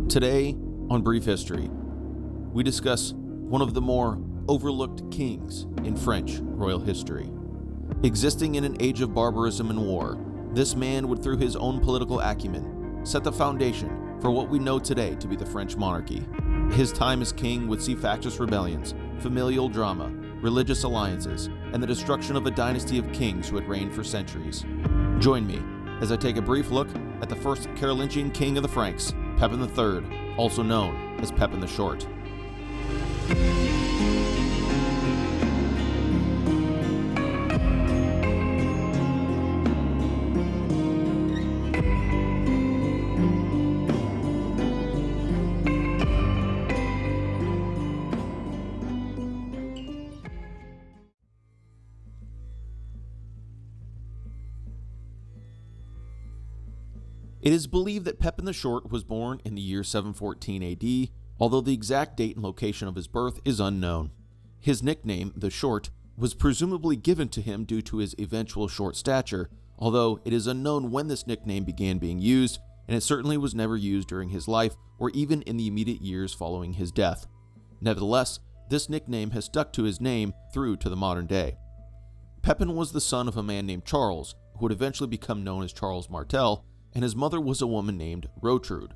Today, on Brief History, we discuss one of the more overlooked kings in French royal history. Existing in an age of barbarism and war, this man would, through his own political acumen, set the foundation for what we know today to be the French monarchy. His time as king would see factious rebellions, familial drama, religious alliances, and the destruction of a dynasty of kings who had reigned for centuries. Join me as I take a brief look at the first Carolingian king of the Franks, Pepin III, also known as Pepin the Short. It is believed that Pepin the Short was born in the year 714 AD, although the exact date and location of his birth is unknown. His nickname, the Short, was presumably given to him due to his eventual short stature, although it is unknown when this nickname began being used, and it certainly was never used during his life or even in the immediate years following his death. Nevertheless, this nickname has stuck to his name through to the modern day. Pepin was the son of a man named Charles, who would eventually become known as Charles Martel, and his mother was a woman named Rotrud.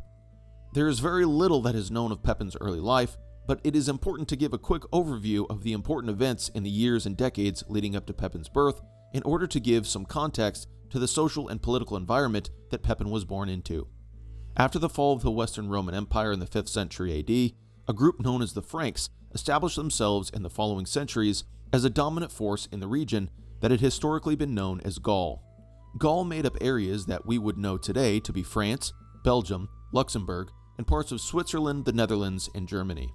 There is very little that is known of Pepin's early life, but it is important to give a quick overview of the important events in the years and decades leading up to Pepin's birth in order to give some context to the social and political environment that Pepin was born into. After the fall of the Western Roman Empire in the 5th century AD, a group known as the Franks established themselves in the following centuries as a dominant force in the region that had historically been known as Gaul. Gaul made up areas that we would know today to be France, Belgium, Luxembourg, and parts of Switzerland, the Netherlands, and Germany.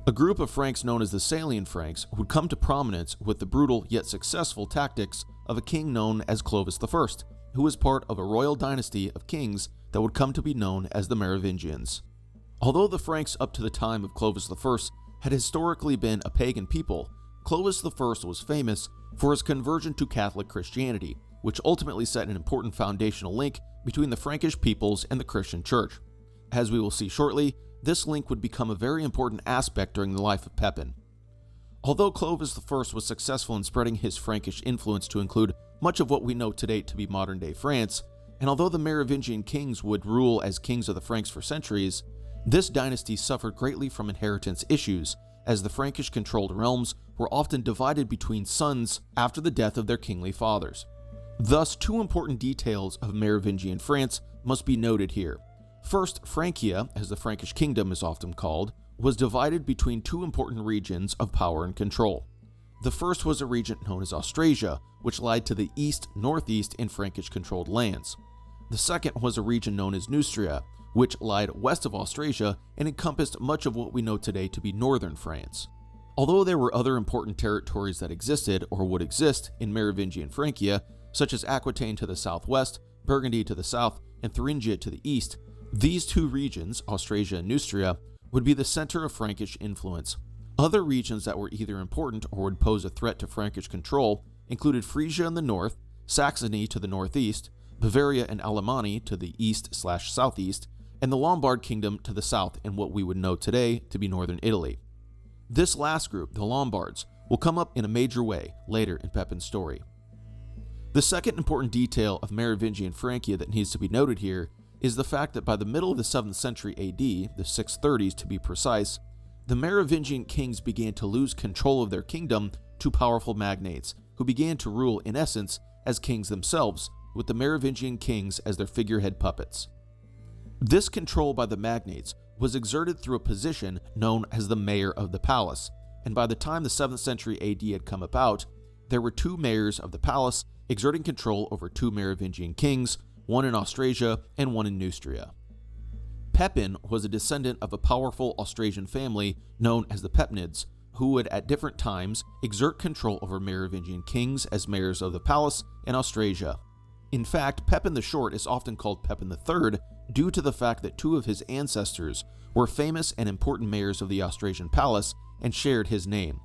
A group of Franks known as the Salian Franks would come to prominence with the brutal yet successful tactics of a king known as Clovis I, who was part of a royal dynasty of kings that would come to be known as the Merovingians. Although the Franks up to the time of Clovis I had historically been a pagan people, Clovis I was famous for his conversion to Catholic Christianity, which ultimately set an important foundational link between the Frankish peoples and the Christian Church. As we will see shortly, this link would become a very important aspect during the life of Pepin. Although Clovis I was successful in spreading his Frankish influence to include much of what we know today to be modern-day France, and although the Merovingian kings would rule as kings of the Franks for centuries, this dynasty suffered greatly from inheritance issues, as the Frankish-controlled realms were often divided between sons after the death of their kingly fathers. Thus, two important details of Merovingian France must be noted here. First, Francia, as the Frankish kingdom is often called, was divided between two important regions of power and control. The first was a region known as Austrasia, which lied to the east-northeast in Frankish-controlled lands. The second was a region known as Neustria, which lied west of Austrasia and encompassed much of what we know today to be northern France. Although there were other important territories that existed or would exist in Merovingian Francia, such as Aquitaine to the southwest, Burgundy to the south, and Thuringia to the east, these two regions, Austrasia and Neustria, would be the center of Frankish influence. Other regions that were either important or would pose a threat to Frankish control included Frisia in the north, Saxony to the northeast, Bavaria and Alemanni to the east/southeast, and the Lombard kingdom to the south in what we would know today to be northern Italy. This last group, the Lombards, will come up in a major way later in Pepin's story. The second important detail of Merovingian Francia that needs to be noted here is the fact that by the middle of the 7th century AD, the 630s to be precise, the Merovingian kings began to lose control of their kingdom to powerful magnates, who began to rule in essence as kings themselves, with the Merovingian kings as their figurehead puppets. This control by the magnates was exerted through a position known as the mayor of the palace, and by the time the 7th century AD had come about, there were two mayors of the palace exerting control over two Merovingian kings, one in Austrasia and one in Neustria. Pepin was a descendant of a powerful Austrasian family known as the Pepinids, who would at different times exert control over Merovingian kings as mayors of the palace in Austrasia. In fact, Pepin the Short is often called Pepin III due to the fact that two of his ancestors were famous and important mayors of the Austrasian palace and shared his name.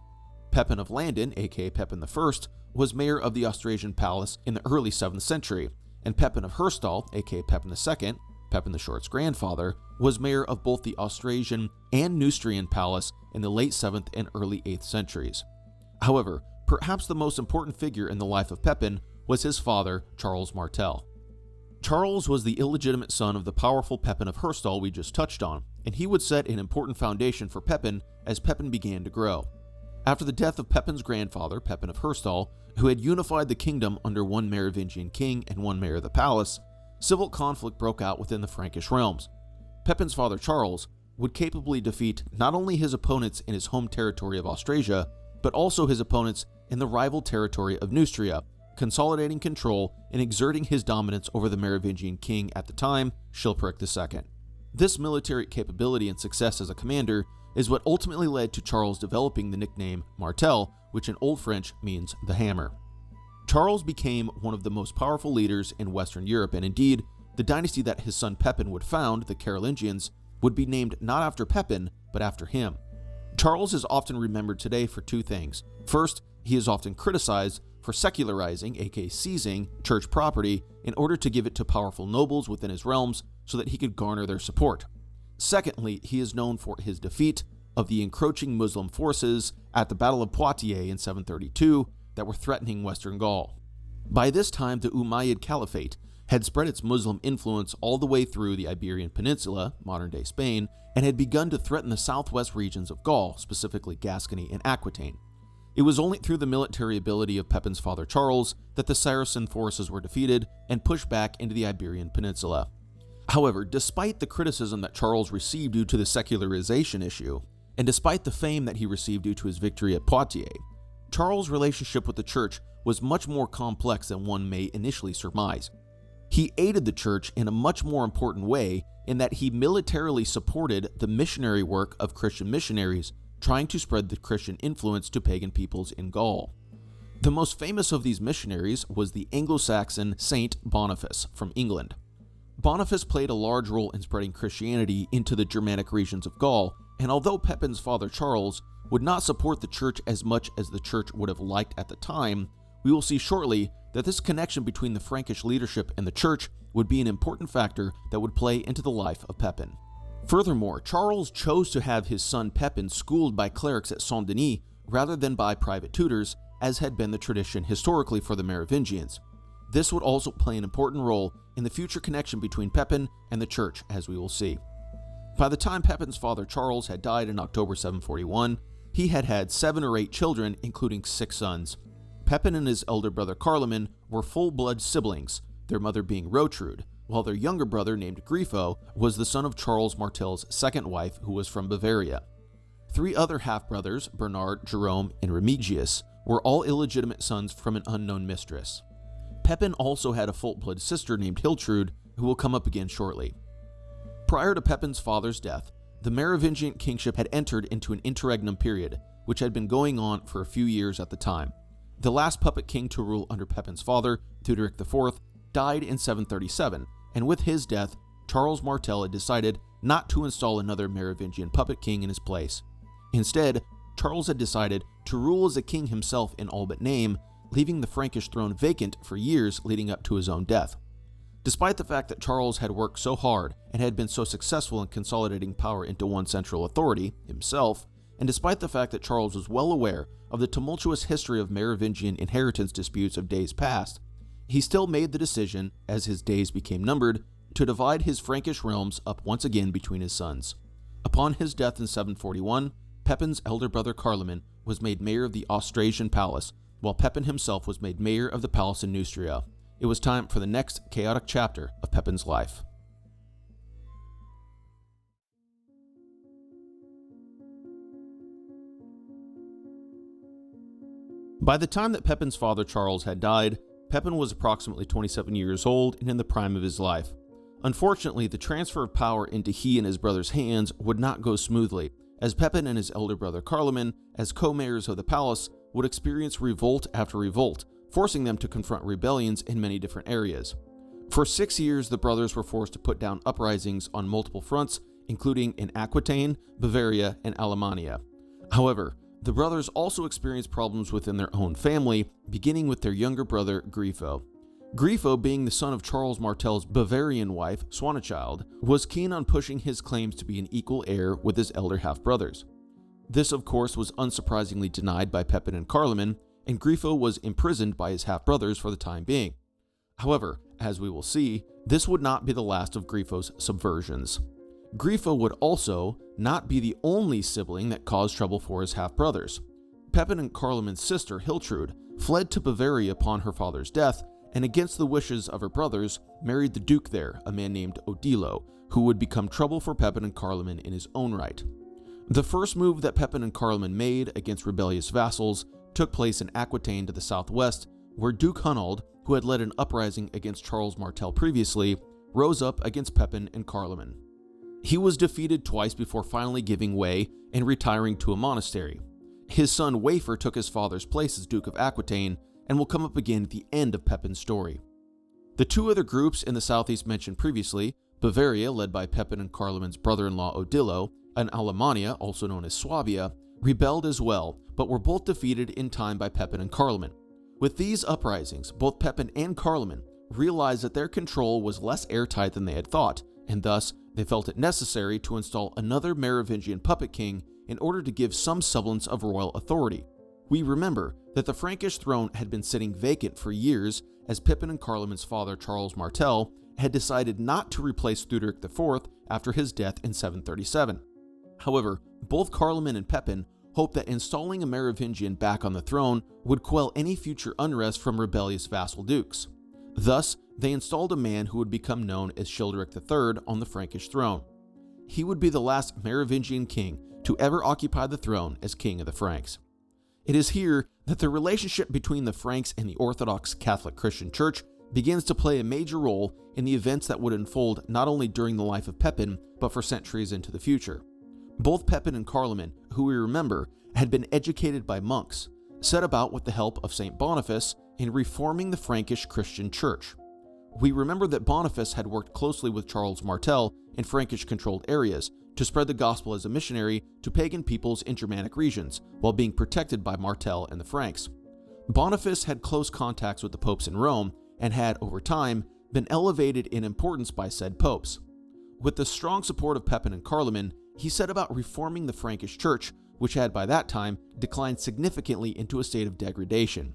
Pepin of Landen, aka Pepin I, was mayor of the Austrasian palace in the early 7th century, and Pepin of Herstal, aka Pepin II, Pepin the Short's grandfather, was mayor of both the Austrasian and Neustrian palace in the late 7th and early 8th centuries. However, perhaps the most important figure in the life of Pepin was his father, Charles Martel. Charles was the illegitimate son of the powerful Pepin of Herstal we just touched on, and he would set an important foundation for Pepin as Pepin began to grow. After the death of Pepin's grandfather, Pepin of Herstal, who had unified the kingdom under one Merovingian king and one mayor of the palace, civil conflict broke out within the Frankish realms. Pepin's father Charles would capably defeat not only his opponents in his home territory of Austrasia, but also his opponents in the rival territory of Neustria, consolidating control and exerting his dominance over the Merovingian king at the time, Chilperic II. This military capability and success as a commander is what ultimately led to Charles developing the nickname Martel, which in Old French means the hammer. Charles became one of the most powerful leaders in Western Europe, and indeed, the dynasty that his son Pepin would found, the Carolingians, would be named not after Pepin, but after him. Charles is often remembered today for two things. First, he is often criticized for secularizing, aka seizing, church property in order to give it to powerful nobles within his realms so that he could garner their support. Secondly, he is known for his defeat of the encroaching Muslim forces at the Battle of Poitiers in 732 that were threatening Western Gaul. By this time, the Umayyad Caliphate had spread its Muslim influence all the way through the Iberian Peninsula, modern-day Spain, and had begun to threaten the southwest regions of Gaul, specifically Gascony and Aquitaine. It was only through the military ability of Pepin's father Charles that the Saracen forces were defeated and pushed back into the Iberian Peninsula. However, despite the criticism that Charles received due to the secularization issue, and despite the fame that he received due to his victory at Poitiers, Charles' relationship with the church was much more complex than one may initially surmise. He aided the church in a much more important way in that he militarily supported the missionary work of Christian missionaries trying to spread the Christian influence to pagan peoples in Gaul. The most famous of these missionaries was the Anglo-Saxon Saint Boniface from England. Boniface played a large role in spreading Christianity into the Germanic regions of Gaul, and although Pepin's father Charles would not support the church as much as the church would have liked at the time, we will see shortly that this connection between the Frankish leadership and the church would be an important factor that would play into the life of Pepin. Furthermore, Charles chose to have his son Pepin schooled by clerics at Saint-Denis rather than by private tutors, as had been the tradition historically for the Merovingians. This would also play an important role in the future connection between Pepin and the church, as we will see. By the time Pepin's father Charles had died in October 741, he had had 7 or 8 children, including 6 sons. Pepin and his elder brother Carloman were full-blood siblings, their mother being Rotrud, while their younger brother, named Grifo, was the son of Charles Martel's second wife, who was from Bavaria. 3 other half-brothers, Bernard, Jerome, and Remigius, were all illegitimate sons from an unknown mistress. Pepin also had a full-blood sister named Hiltrud, who will come up again shortly. Prior to Pepin's father's death, the Merovingian kingship had entered into an interregnum period, which had been going on for a few years at the time. The last puppet king to rule under Pepin's father, Theuderic IV, died in 737, and with his death, Charles Martel had decided not to install another Merovingian puppet king in his place. Instead, Charles had decided to rule as a king himself in all but name, leaving the Frankish throne vacant for years leading up to his own death. Despite the fact that Charles had worked so hard and had been so successful in consolidating power into one central authority, himself, and despite the fact that Charles was well aware of the tumultuous history of Merovingian inheritance disputes of days past, he still made the decision, as his days became numbered, to divide his Frankish realms up once again between his sons. Upon his death in 741, Pepin's elder brother Carloman was made mayor of the Austrasian palace, while Pepin himself was made mayor of the palace in Neustria. It was time for the next chaotic chapter of Pepin's life. By the time that Pepin's father Charles had died, Pepin was approximately 27 years old and in the prime of his life. Unfortunately, the transfer of power into he and his brother's hands would not go smoothly, as Pepin and his elder brother Carloman, as co-mayors of the palace, would experience revolt after revolt, forcing them to confront rebellions in many different areas. For 6 years, the brothers were forced to put down uprisings on multiple fronts, including in Aquitaine, Bavaria, and Alemannia. However, the brothers also experienced problems within their own family, beginning with their younger brother, Grifo. Grifo, being the son of Charles Martel's Bavarian wife, Swanachild, was keen on pushing his claims to be an equal heir with his elder half-brothers. This, of course, was unsurprisingly denied by Pepin and Carloman, and Grifo was imprisoned by his half-brothers for the time being. However, as we will see, this would not be the last of Grifo's subversions. Grifo would also not be the only sibling that caused trouble for his half-brothers. Pepin and Carloman's sister, Hiltrud, fled to Bavaria upon her father's death, and against the wishes of her brothers, married the duke there, a man named Odilo, who would become trouble for Pepin and Carloman in his own right. The first move that Pepin and Carloman made against rebellious vassals took place in Aquitaine to the southwest, where Duke Hunald, who had led an uprising against Charles Martel previously, rose up against Pepin and Carloman. He was defeated twice before finally giving way and retiring to a monastery. His son Wafer took his father's place as Duke of Aquitaine, and will come up again at the end of Pepin's story. The two other groups in the southeast mentioned previously, Bavaria, led by Pepin and Carloman's brother-in-law Odilo, and Alemannia, also known as Swabia, rebelled as well, but were both defeated in time by Pepin and Carloman. With these uprisings, both Pepin and Carloman realized that their control was less airtight than they had thought, and thus they felt it necessary to install another Merovingian puppet king in order to give some semblance of royal authority. We remember that the Frankish throne had been sitting vacant for years, as Pepin and Carloman's father Charles Martel had decided not to replace Theuderic IV after his death in 737. However, both Carloman and Pepin hoped that installing a Merovingian back on the throne would quell any future unrest from rebellious vassal dukes. Thus, they installed a man who would become known as Childeric III on the Frankish throne. He would be the last Merovingian king to ever occupy the throne as king of the Franks. It is here that the relationship between the Franks and the Orthodox Catholic Christian Church begins to play a major role in the events that would unfold not only during the life of Pepin, but for centuries into the future. Both Pepin and Carloman, who we remember had been educated by monks, set about with the help of St. Boniface in reforming the Frankish Christian Church. We remember that Boniface had worked closely with Charles Martel in Frankish-controlled areas to spread the gospel as a missionary to pagan peoples in Germanic regions, while being protected by Martel and the Franks. Boniface had close contacts with the popes in Rome and had, over time, been elevated in importance by said popes. With the strong support of Pepin and Carloman, he set about reforming the Frankish Church, which had by that time declined significantly into a state of degradation.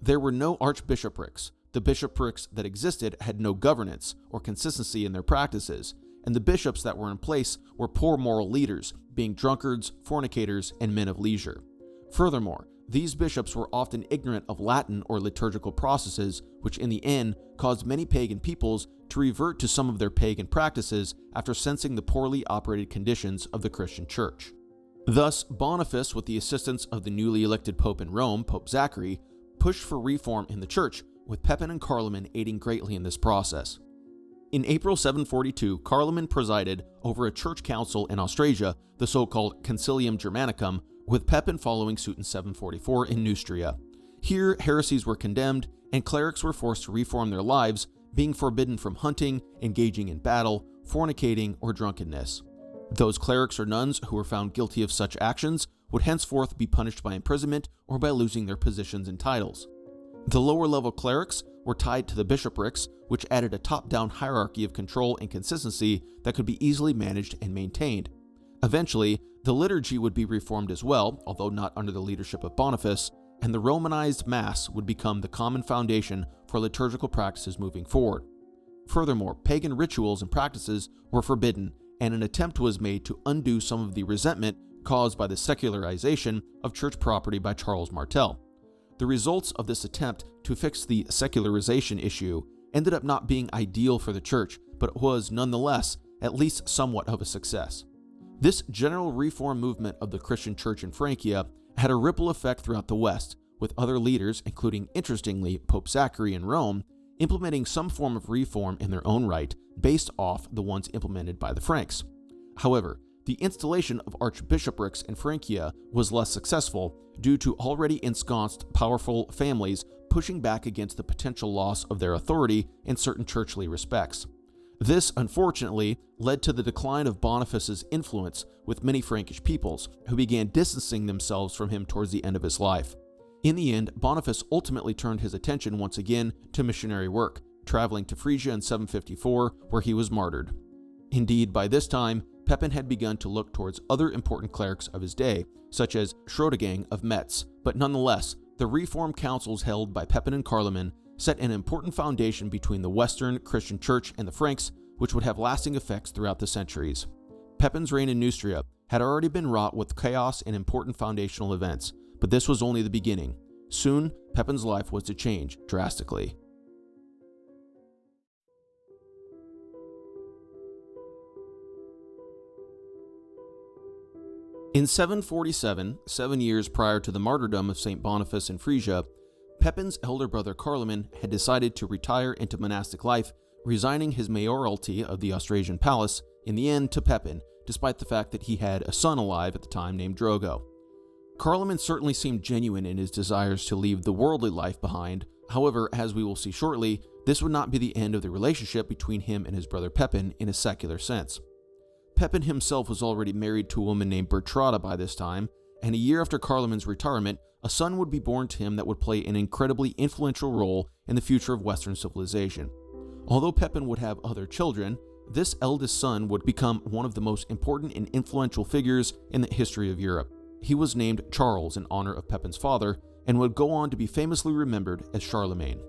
There were no archbishoprics. The bishoprics that existed had no governance or consistency in their practices, and the bishops that were in place were poor moral leaders, being drunkards, fornicators, and men of leisure. Furthermore, these bishops were often ignorant of Latin or liturgical processes, which in the end caused many pagan peoples to revert to some of their pagan practices after sensing the poorly operated conditions of the Christian Church. Thus, Boniface, with the assistance of the newly elected pope in Rome, Pope Zachary, pushed for reform in the church, with Pepin and Carloman aiding greatly in this process. In April 742, Carloman presided over a church council in Austrasia, the so-called Concilium Germanicum, with Pepin following suit in 744 in Neustria. Here, heresies were condemned, and clerics were forced to reform their lives, being forbidden from hunting, engaging in battle, fornicating, or drunkenness. Those clerics or nuns who were found guilty of such actions would henceforth be punished by imprisonment or by losing their positions and titles. The lower-level clerics were tied to the bishoprics, which added a top-down hierarchy of control and consistency that could be easily managed and maintained. Eventually, the liturgy would be reformed as well, although not under the leadership of Boniface, and the Romanized Mass would become the common foundation for liturgical practices moving forward. Furthermore, pagan rituals and practices were forbidden, and an attempt was made to undo some of the resentment caused by the secularization of church property by Charles Martel. The results of this attempt to fix the secularization issue ended up not being ideal for the church, but it was nonetheless at least somewhat of a success. This general reform movement of the Christian church in Francia had a ripple effect throughout the West, with other leaders, including, interestingly, Pope Zachary in Rome, implementing some form of reform in their own right based off the ones implemented by the Franks. However, the installation of archbishoprics in Francia was less successful due to already ensconced powerful families pushing back against the potential loss of their authority in certain churchly respects. This, unfortunately, led to the decline of Boniface's influence with many Frankish peoples, who began distancing themselves from him towards the end of his life. In the end, Boniface ultimately turned his attention once again to missionary work, traveling to Frisia in 754, where he was martyred. Indeed, by this time, Pepin had begun to look towards other important clerics of his day, such as Schrodegang of Metz, but nonetheless, the reform councils held by Pepin and Carloman set an important foundation between the Western Christian Church and the Franks, which would have lasting effects throughout the centuries. Pepin's reign in Neustria had already been wrought with chaos and important foundational events, but this was only the beginning. Soon, Pepin's life was to change drastically. In 747, 7 years prior to the martyrdom of St. Boniface in Frisia, Pepin's elder brother Carloman had decided to retire into monastic life, resigning his mayoralty of the Austrasian palace in the end to Pepin, despite the fact that he had a son alive at the time named Drogo. Carloman certainly seemed genuine in his desires to leave the worldly life behind. However, as we will see shortly, this would not be the end of the relationship between him and his brother Pepin in a secular sense. Pepin himself was already married to a woman named Bertrada by this time, and a year after Carloman's retirement, a son would be born to him that would play an incredibly influential role in the future of Western civilization. Although Pepin would have other children, this eldest son would become one of the most important and influential figures in the history of Europe. He was named Charles in honor of Pepin's father, and would go on to be famously remembered as Charlemagne.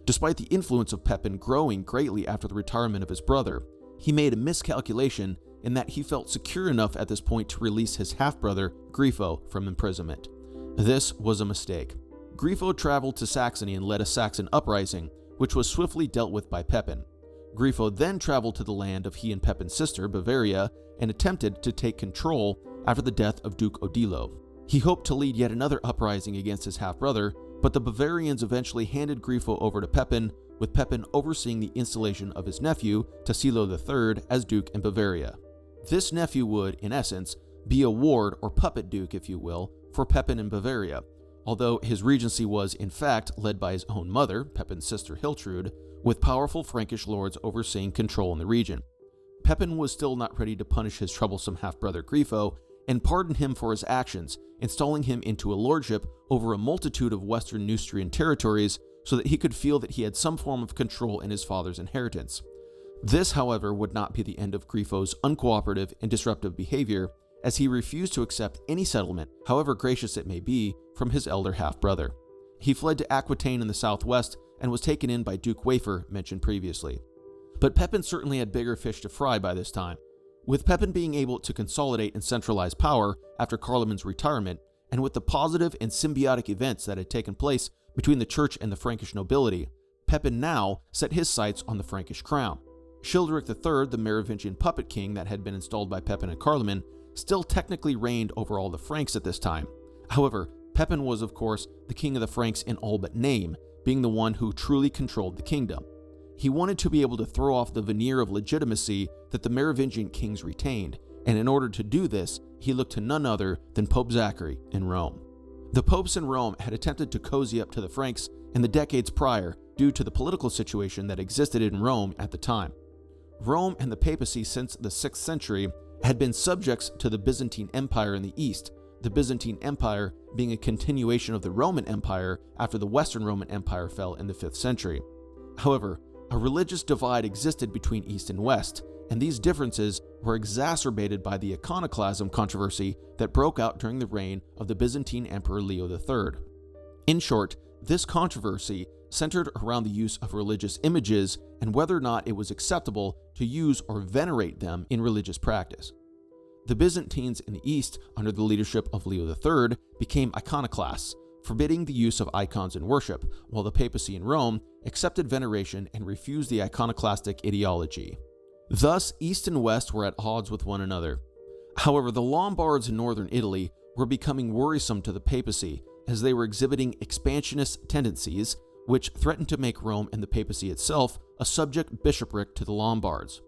Despite the influence of Pepin growing greatly after the retirement of his brother, he made a miscalculation in that he felt secure enough at this point to release his half-brother, Grifo, from imprisonment. This was a mistake. Grifo traveled to Saxony and led a Saxon uprising, which was swiftly dealt with by Pepin. Grifo then traveled to the land of he and Pepin's sister, Bavaria, and attempted to take control after the death of Duke Odilo. He hoped to lead yet another uprising against his half-brother, but the Bavarians eventually handed Grifo over to Pepin, with Pepin overseeing the installation of his nephew, Tassilo III, as Duke in Bavaria. This nephew would, in essence, be a ward or puppet duke, if you will, for Pepin in Bavaria, although his regency was, in fact, led by his own mother, Pepin's sister Hiltrud, with powerful Frankish lords overseeing control in the region. Pepin was still not ready to punish his troublesome half-brother Grifo and pardon him for his actions, installing him into a lordship over a multitude of western Neustrian territories so that he could feel that he had some form of control in his father's inheritance. This, however, would not be the end of Grifo's uncooperative and disruptive behavior, as he refused to accept any settlement, however gracious it may be, from his elder half-brother. He fled to Aquitaine in the southwest and was taken in by Duke Wafer, mentioned previously. But Pepin certainly had bigger fish to fry by this time. With Pepin being able to consolidate and centralize power after Carloman's retirement, and with the positive and symbiotic events that had taken place between the church and the Frankish nobility, Pepin now set his sights on the Frankish crown. Childeric III, the Merovingian puppet king that had been installed by Pepin and Carloman, still technically reigned over all the Franks at this time. However, Pepin was, of course, the king of the Franks in all but name, being the one who truly controlled the kingdom. He wanted to be able to throw off the veneer of legitimacy that the Merovingian kings retained, and in order to do this, he looked to none other than Pope Zachary in Rome. The popes in Rome had attempted to cozy up to the Franks in the decades prior due to the political situation that existed in Rome at the time. Rome and the papacy since the 6th century had been subjects to the Byzantine Empire in the east, the Byzantine Empire being a continuation of the Roman Empire after the Western Roman Empire fell in the 5th century. However, a religious divide existed between East and West, and these differences were exacerbated by the iconoclasm controversy that broke out during the reign of the Byzantine Emperor Leo III. In short, this controversy centered around the use of religious images and whether or not it was acceptable to use or venerate them in religious practice. The Byzantines in the East, under the leadership of Leo III, became iconoclasts, forbidding the use of icons in worship, while the papacy in Rome accepted veneration and refused the iconoclastic ideology. Thus, East and West were at odds with one another. However, the Lombards in northern Italy were becoming worrisome to the papacy as they were exhibiting expansionist tendencies, which threatened to make Rome and the papacy itself a subject bishopric to the Lombards.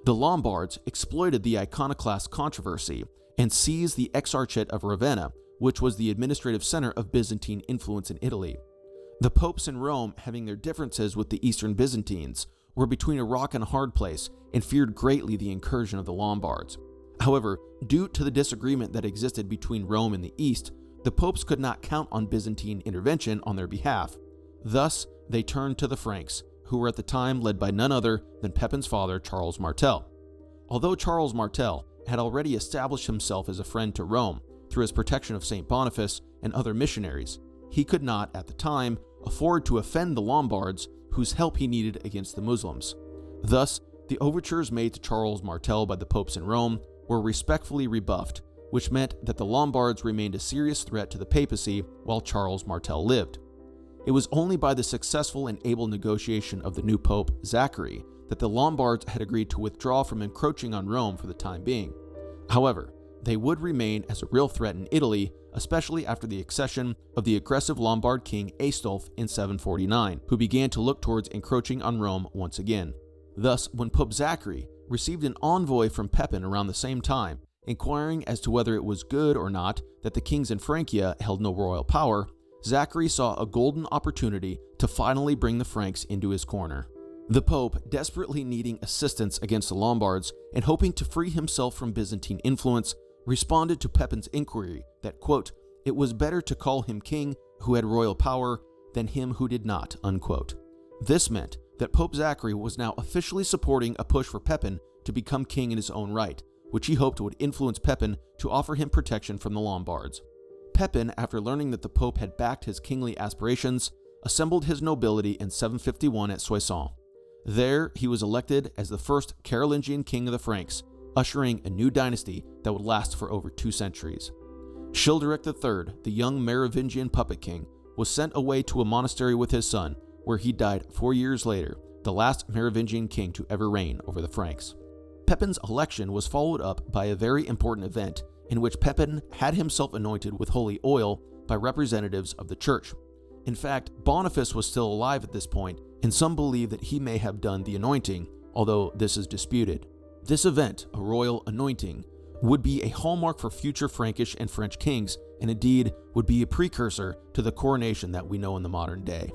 The Lombards exploited the iconoclast controversy and seized the Exarchate of Ravenna, which was the administrative center of Byzantine influence in Italy. The popes in Rome, having their differences with the Eastern Byzantines, were between a rock and a hard place and feared greatly the incursion of the Lombards. However, due to the disagreement that existed between Rome and the East, the popes could not count on Byzantine intervention on their behalf. Thus, they turned to the Franks, who were at the time led by none other than Pepin's father, Charles Martel. Although Charles Martel had already established himself as a friend to Rome through his protection of St. Boniface and other missionaries, he could not, at the time, afford to offend the Lombards, whose help he needed against the Muslims. Thus, the overtures made to Charles Martel by the popes in Rome were respectfully rebuffed, which meant that the Lombards remained a serious threat to the papacy while Charles Martel lived. It was only by the successful and able negotiation of the new pope, Zachary, that the Lombards had agreed to withdraw from encroaching on Rome for the time being. However, they would remain as a real threat in Italy, especially after the accession of the aggressive Lombard king Aistulf in 749, who began to look towards encroaching on Rome once again. Thus, when Pope Zachary received an envoy from Pepin around the same time, inquiring as to whether it was good or not that the kings in Francia held no royal power, Zachary saw a golden opportunity to finally bring the Franks into his corner. The Pope, desperately needing assistance against the Lombards and hoping to free himself from Byzantine influence, responded to Pepin's inquiry that, quote, "it was better to call him king who had royal power than him who did not," unquote. This meant that Pope Zachary was now officially supporting a push for Pepin to become king in his own right, which he hoped would influence Pepin to offer him protection from the Lombards. Pepin, after learning that the Pope had backed his kingly aspirations, assembled his nobility in 751 at Soissons. There, he was elected as the first Carolingian king of the Franks, ushering a new dynasty that would last for over 2 centuries. Childeric III, the young Merovingian puppet king, was sent away to a monastery with his son, where he died 4 years later, the last Merovingian king to ever reign over the Franks. Pepin's election was followed up by a very important event in which Pepin had himself anointed with holy oil by representatives of the church. In fact, Boniface was still alive at this point, and some believe that he may have done the anointing, although this is disputed. This event, a royal anointing, would be a hallmark for future Frankish and French kings, and indeed would be a precursor to the coronation that we know in the modern day.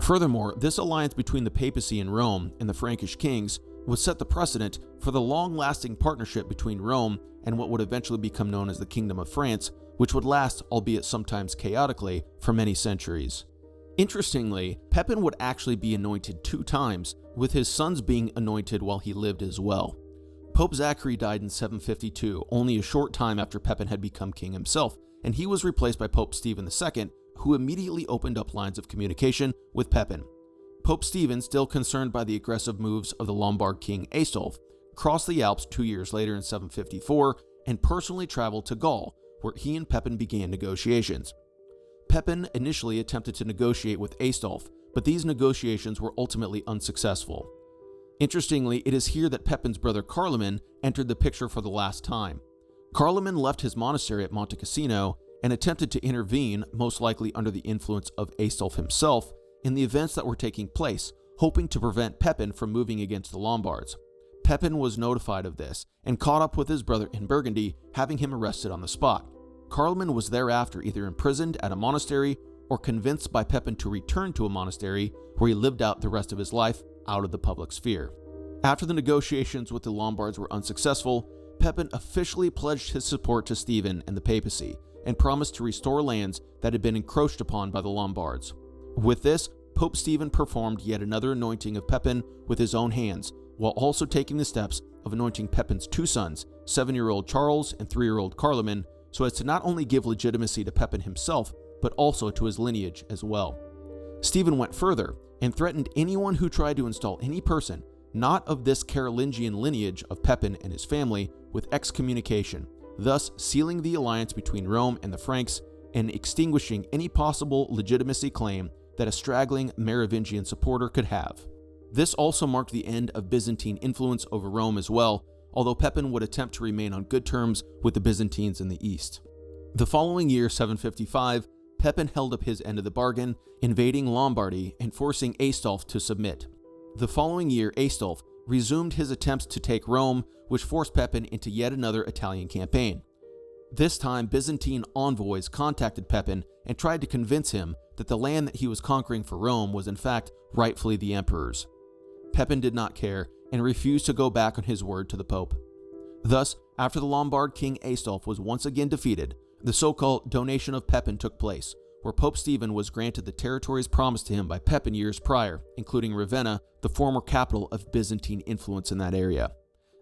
Furthermore, this alliance between the papacy in Rome and the Frankish kings would set the precedent for the long-lasting partnership between Rome and what would eventually become known as the Kingdom of France, which would last, albeit sometimes chaotically, for many centuries. Interestingly, Pepin would actually be anointed 2 times, with his sons being anointed while he lived as well. Pope Zachary died in 752, only a short time after Pepin had become king himself, and he was replaced by Pope Stephen II, who immediately opened up lines of communication with Pepin. Pope Stephen, still concerned by the aggressive moves of the Lombard king Aistulf, crossed the Alps 2 years later in 754 and personally traveled to Gaul, where he and Pepin began negotiations. Pepin initially attempted to negotiate with Aistulf, but these negotiations were ultimately unsuccessful. Interestingly, it is here that Pepin's brother Carloman entered the picture for the last time. Carloman left his monastery at Monte Cassino and attempted to intervene, most likely under the influence of Aistulf himself, in the events that were taking place, hoping to prevent Pepin from moving against the Lombards. Pepin was notified of this and caught up with his brother in Burgundy, having him arrested on the spot. Carloman was thereafter either imprisoned at a monastery or convinced by Pepin to return to a monastery where he lived out the rest of his life out of the public sphere. After the negotiations with the Lombards were unsuccessful, Pepin officially pledged his support to Stephen and the papacy and promised to restore lands that had been encroached upon by the Lombards. With this, Pope Stephen performed yet another anointing of Pepin with his own hands, while also taking the steps of anointing Pepin's 2 sons, 7-year-old Charles and 3-year-old Carloman, so as to not only give legitimacy to Pepin himself, but also to his lineage as well. Stephen went further and threatened anyone who tried to install any person not of this Carolingian lineage of Pepin and his family with excommunication, thus sealing the alliance between Rome and the Franks and extinguishing any possible legitimacy claim that a straggling Merovingian supporter could have. This also marked the end of Byzantine influence over Rome as well, although Pepin would attempt to remain on good terms with the Byzantines in the east. The following year, 755, Pepin held up his end of the bargain, invading Lombardy and forcing Aistulf to submit. The following year, Aistulf resumed his attempts to take Rome, which forced Pepin into yet another Italian campaign. This time, Byzantine envoys contacted Pepin and tried to convince him that the land that he was conquering for Rome was in fact rightfully the emperor's. Pepin did not care and refused to go back on his word to the Pope. Thus, after the Lombard king Aistulf was once again defeated, The so-called donation of Pepin took place, where Pope Stephen was granted the territories promised to him by Pepin years prior, including Ravenna, the former capital of Byzantine influence in that area.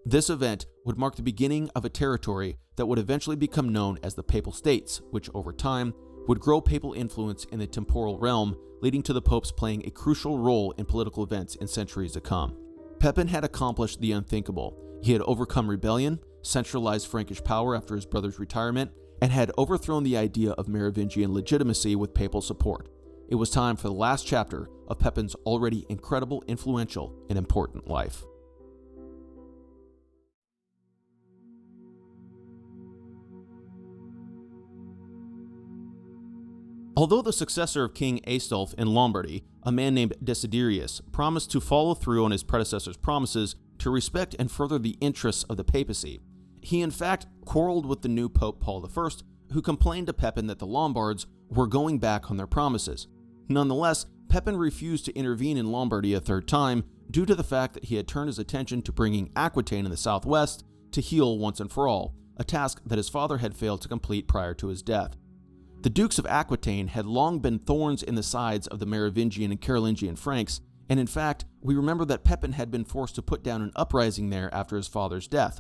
This event would mark the beginning of a territory that would eventually become known as the Papal States, which over time would grow papal influence in the temporal realm, leading to the popes playing a crucial role in political events in centuries to come. Pepin had accomplished the unthinkable. He had overcome rebellion, centralized Frankish power after his brother's retirement, and had overthrown the idea of Merovingian legitimacy with papal support. It was time for the last chapter of Pepin's already incredible, influential, and important life. Although the successor of King Aistulf in Lombardy, a man named Desiderius, promised to follow through on his predecessor's promises to respect and further the interests of the papacy, he in fact quarreled with the new Pope Paul I, who complained to Pepin that the Lombards were going back on their promises. Nonetheless, Pepin refused to intervene in Lombardy a third time due to the fact that he had turned his attention to bringing Aquitaine in the southwest to heal once and for all, a task that his father had failed to complete prior to his death. The Dukes of Aquitaine had long been thorns in the sides of the Merovingian and Carolingian Franks, and in fact, we remember that Pepin had been forced to put down an uprising there after his father's death.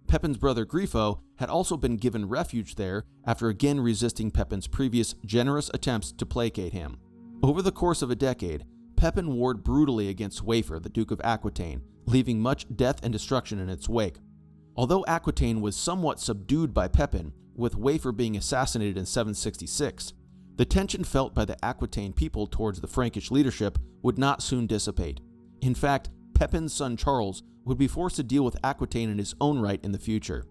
Pepin's brother Grifo had also been given refuge there after again resisting Pepin's previous generous attempts to placate him. Over the course of a decade, Pepin warred brutally against Wafer, the Duke of Aquitaine, leaving much death and destruction in its wake. Although Aquitaine was somewhat subdued by Pepin, with Wafer being assassinated in 766, the tension felt by the Aquitaine people towards the Frankish leadership would not soon dissipate. In fact, Pepin's son Charles would be forced to deal with Aquitaine in his own right in the future.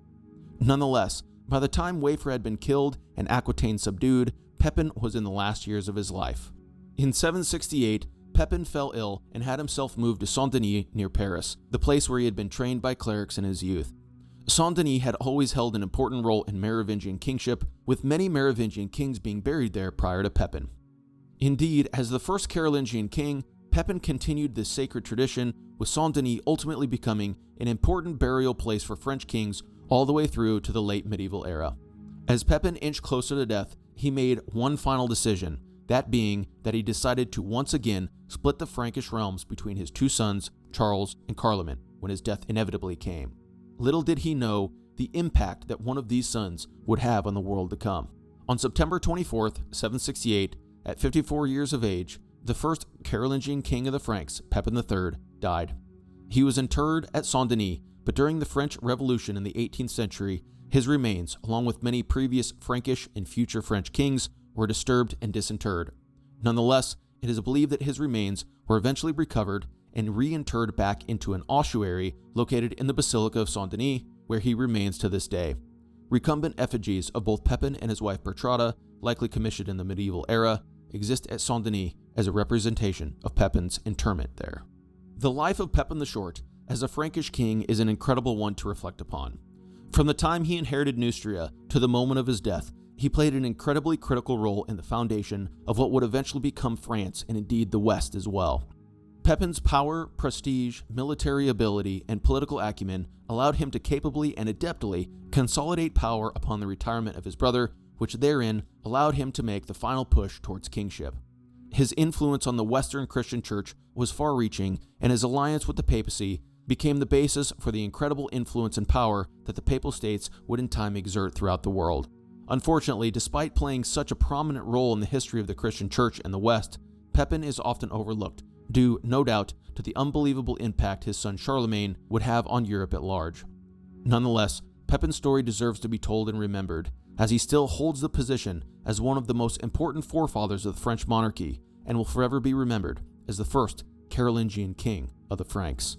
Nonetheless, by the time Wafer had been killed and Aquitaine subdued, Pepin was in the last years of his life. In 768, Pepin fell ill and had himself moved to Saint-Denis near Paris, the place where he had been trained by clerics in his youth. Saint-Denis had always held an important role in Merovingian kingship, with many Merovingian kings being buried there prior to Pepin. Indeed, as the first Carolingian king, Pepin continued this sacred tradition, with Saint-Denis ultimately becoming an important burial place for French kings all the way through to the late medieval era. As Pepin inched closer to death, he made one final decision, that being that he decided to once again split the Frankish realms between his two sons, Charles and Carloman, when his death inevitably came. Little did he know the impact that one of these sons would have on the world to come. On September 24th, 768, at 54 years of age, the first Carolingian king of the Franks, Pepin III, died. He was interred at Saint-Denis, but during the French Revolution in the 18th century, his remains, along with many previous Frankish and future French kings, were disturbed and disinterred. Nonetheless, it is believed that his remains were eventually recovered and reinterred back into an ossuary located in the Basilica of Saint-Denis, where he remains to this day. Recumbent effigies of both Pepin and his wife Bertrada, likely commissioned in the medieval era, exist at Saint-Denis as a representation of Pepin's interment there. The life of Pepin the Short as a Frankish king is an incredible one to reflect upon. From the time he inherited Neustria to the moment of his death, he played an incredibly critical role in the foundation of what would eventually become France and indeed the West as well. Pepin's power, prestige, military ability, and political acumen allowed him to capably and adeptly consolidate power upon the retirement of his brother, which therein allowed him to make the final push towards kingship. His influence on the Western Christian Church was far-reaching, and his alliance with the papacy became the basis for the incredible influence and power that the Papal States would in time exert throughout the world. Unfortunately, despite playing such a prominent role in the history of the Christian Church in the West, Pepin is often overlooked, due, no doubt, to the unbelievable impact his son Charlemagne would have on Europe at large. Nonetheless, Pepin's story deserves to be told and remembered, as he still holds the position as one of the most important forefathers of the French monarchy, and will forever be remembered as the first Carolingian king of the Franks.